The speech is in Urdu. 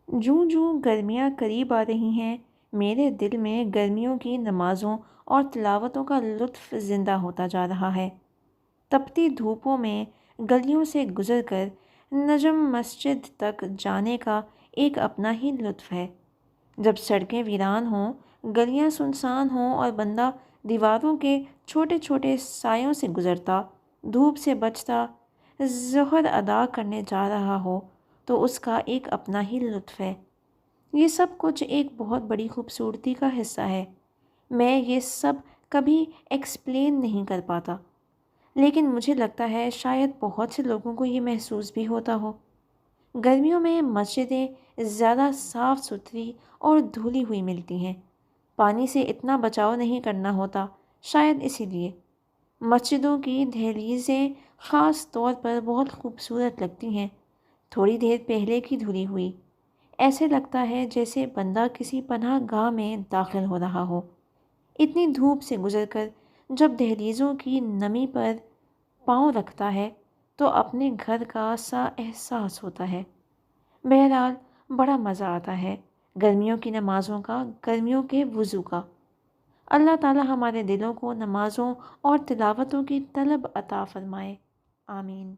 جوں جوں گرمیاں قریب آ رہی ہیں، میرے دل میں گرمیوں کی نمازوں اور تلاوتوں کا لطف زندہ ہوتا جا رہا ہے۔ تپتی دھوپوں میں گلیوں سے گزر کر نجم مسجد تک جانے کا ایک اپنا ہی لطف ہے۔ جب سڑکیں ویران ہوں، گلیاں سنسان ہوں اور بندہ دیواروں کے چھوٹے چھوٹے سایوں سے گزرتا، دھوپ سے بچتا، ظہر ادا کرنے جا رہا ہو، تو اس کا ایک اپنا ہی لطف ہے۔ یہ سب کچھ ایک بہت بڑی خوبصورتی کا حصہ ہے۔ میں یہ سب کبھی ایکسپلین نہیں کر پاتا، لیکن مجھے لگتا ہے شاید بہت سے لوگوں کو یہ محسوس بھی ہوتا ہو۔ گرمیوں میں مسجدیں زیادہ صاف ستھری اور دھلی ہوئی ملتی ہیں۔ پانی سے اتنا بچاؤ نہیں کرنا ہوتا، شاید اسی لیے مسجدوں کی دہلیزیں خاص طور پر بہت خوبصورت لگتی ہیں، تھوڑی دیر پہلے کی دھلی ہوئی۔ ایسے لگتا ہے جیسے بندہ کسی پناہ گاہ میں داخل ہو رہا ہو۔ اتنی دھوپ سے گزر کر جب دہلیزوں کی نمی پر پاؤں رکھتا ہے تو اپنے گھر کا سا احساس ہوتا ہے۔ بہرحال بڑا مزہ آتا ہے گرمیوں کی نمازوں کا، گرمیوں کے وضو کا۔ اللہ تعالی ہمارے دلوں کو نمازوں اور تلاوتوں کی طلب عطا فرمائے، آمین۔